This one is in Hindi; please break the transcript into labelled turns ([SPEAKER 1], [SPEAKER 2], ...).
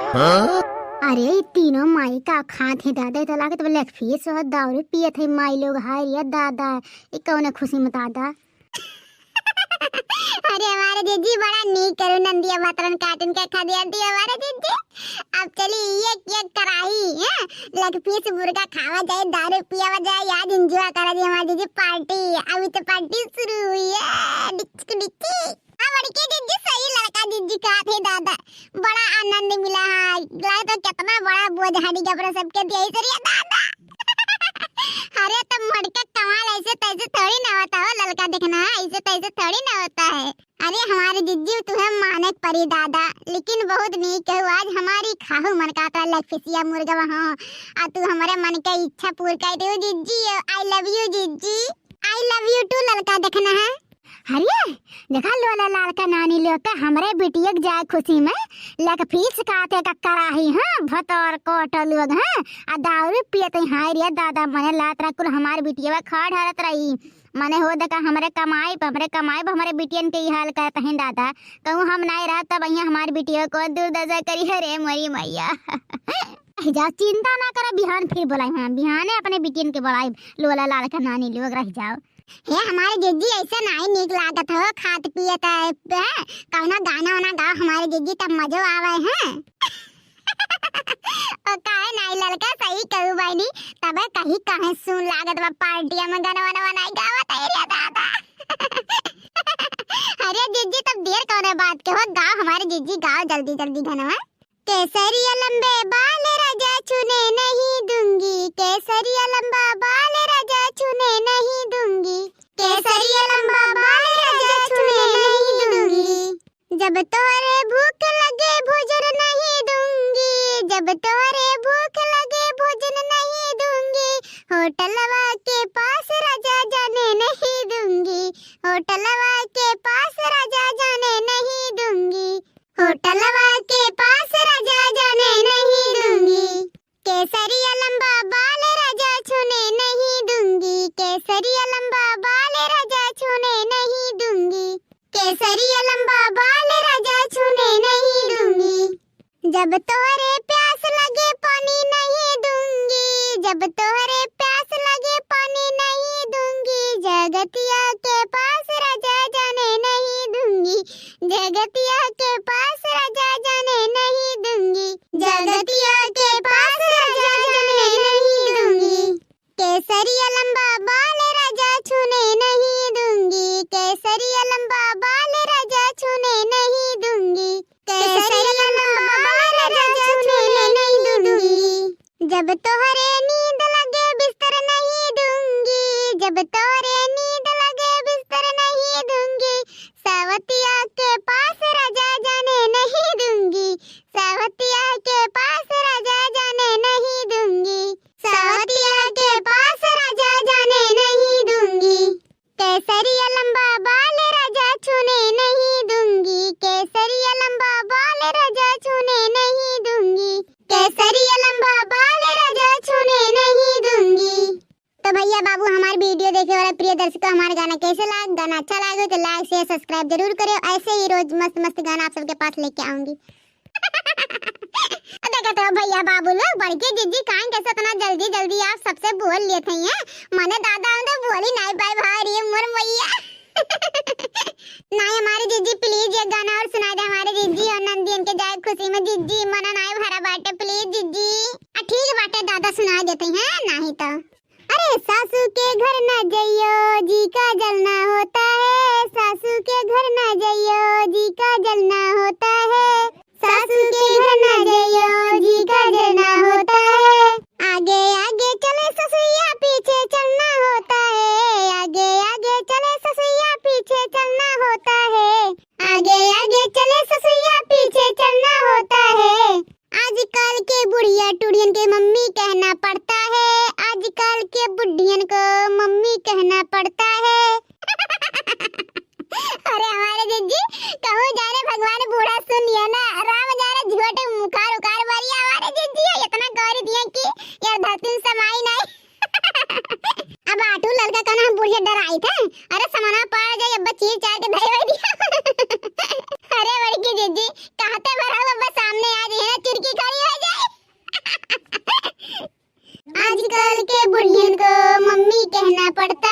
[SPEAKER 1] अरे तीनों माई का खात है दादा तो लागे तो लेग फीस और दारू पिए थे माई लोग हाय रे दादा ये कौन खुशी में दादा। अरे हमारे जीजी बड़ा नी करू नंदिया मातरन कार्टून का खा दिया दी हमारे जीजी। अब चली एक कराही है लेग पीस मुर्गा खावा जाए दारू पियावा जाए याद एंजॉय करा जाए हमारे जीजी पार्टी। अभी तो पार्टी शुरू हुई है डिच डिच। हां बड़के जीजी सही लड़का जीजी का थे दादा बड़ा आनंद मिला है लाए तो कितना बड़ा बोझ हटी गया सबके दिया सरिया दादा। अरे तो मड़का कमाल ऐसे तैसे थोड़ी ना होता हो लड़का देखना ऐसे तैसे थोड़ी ना होता है। अरे हमारे जिज्जू तुम्हें मानक परी दादा लेकिन बहुत नीक है आज हमारी खाहू मन का था लग फिसिया मुर्गा वहां आ तू हमारे मन का इच्छा पूरी कर दे जिज्जी। आई लव यू जिज्जी आई लव यू टू लड़का देखना है। अरे देखा लोला लाल का नानी लोग का हमरे बिटिया के जाए खुशी में लेके फीस काते का कराही हां भतौर कोट लोग हां आ दारू पियते हाय रे दादा मने लात रख हमारे बिटिया खड़ हरत रही मने हो दका हमरे कमाई हमारे बिटियन के हाल करते हैं दादा कहूं हम नहीं रह तब यहाँ हमारी बिटिया को दुर्दशा करी हरे मरी मैया। जाओ चिंता ना करो बिहान फिर बुलाई हां बिहाने अपने बिटियन के बुलाई लोला लाल का नानी लोग रह जाओ। हे हमारे जीजी ऐसा नहीं नीक लागत हो खात पियत है कौना गाना वाना गाओ हमारे जीजी तब मजो आवे हैं। और काहे नहीं लड़का सही कहू बानी तब कहीं कहीं सुन लागत बा पार्टिया में गाना वाना बनाई गावत है रे दादा। अरे जीजी तब देर कौन बात के हो गाओ हमारे जीजी गाओ जल्दी जल्दी गाना। केसरिया लंबे बाल राजा चुने नहीं दूंगी केसरिया लंबा बाल राजा चुने नहीं दूंगी केसरिया लंबा बाल राजा चुने नहीं दूंगी जब तोरे भूख लगे भोजन नहीं दूंगी जब तोरे भूख लगे भोजन नहीं दूंगी होटलवा के पास राजा जाने नहीं दूंगी होटलवा के पास राजा जाने नहीं दूंगी होटलवा के पास राजा जाने नहीं दूंगी केसरिया लंबा बाल राजा छूने नहीं दूंगी केसरिया लंबा बाल राजा छूने नहीं दूंगी केसरिया लंबा बाल राजा छूने नहीं दूंगी जब तोहरे प्यास लगे पानी नहीं दूंगी जब तोहरे प्यास लगे पानी नहीं दूंगी जगतिया के पास राजा जाने नहीं दूंगी जगतिया के पास राजा जाने नहीं दूंगी जगतिया के पास राजा जाने नहीं दूंगी केसरिया लंबा बाल राजा छूने नहीं दूंगी केसरिया लंबा बाल राजा छूने नहीं दूंगी केसरिया लंबा बाल राजा छूने नहीं दूंगी जब तोहरे नींद लगे बिस्तर नहीं दूंगी जब तोहरे नींद लगे बिस्तर नहीं दूंगी सावतिया के पास राजा जाने नहीं दूंगी सावतिया के पास राजा जाने नहीं दूंगी सावतिया के पास राजा जाने नहीं दूंगी केसरिया लंबा बाल राजा छूने नहीं दूंगी केसरिया लंबा बाल राजा छूने नहीं दूंगी केसरिया लंबा बाल राजा छूने नहीं दूंगी। तो भैया बाबू हमारे वीडियो देखे वाले प्रिय दर्शकों हमारा गाना कैसे लगा गाना अच्छा लगे तो लाइक शेयर सब्सक्राइब जरूर करें ऐसे ही रोज मस्त मस्त गाना आप सबके पास लेके आऊंगी। देखा तो भैया बाबू लोग बड़के जीजी काहे कैसे इतना जल्दी जल्दी आप सबसे बोल लिए थे हैं माने दादा हम तो बोली नहीं पाए भाई मोर मैया। नहीं हमारे जीजी प्लीज ये गाना और सुना दे हमारे जीजी और नंदियन के जाए खुशी में जीजी मना नहीं भरा बाटे प्लीज जीजी। ठीक बाटे दादा सुना देते हैं नहीं तो। अरे सासू के घर न जइयो जी का जलना होता है सासू के घर न जइयो जी का जलना होता है सासू के घर न जइयो जी का जलना होता है आगे आगे चले ससुइया पीछे चलना होता है आगे आगे चले ससुइया पीछे चलना होता है आगे आगे चले ससुइया पीछे चलना होता है आजकल के बुढ़िया टुड़ियन के मम्मी कहना पड़ता है आजकल के बुढ़ियन को मम्मी कहना पड़ता है। अरे हमारे जीजी कहूँ जाने भगवान बूढ़ा सुन लिया ना आजकल के बुढ़ियन को मम्मी कहना पड़ता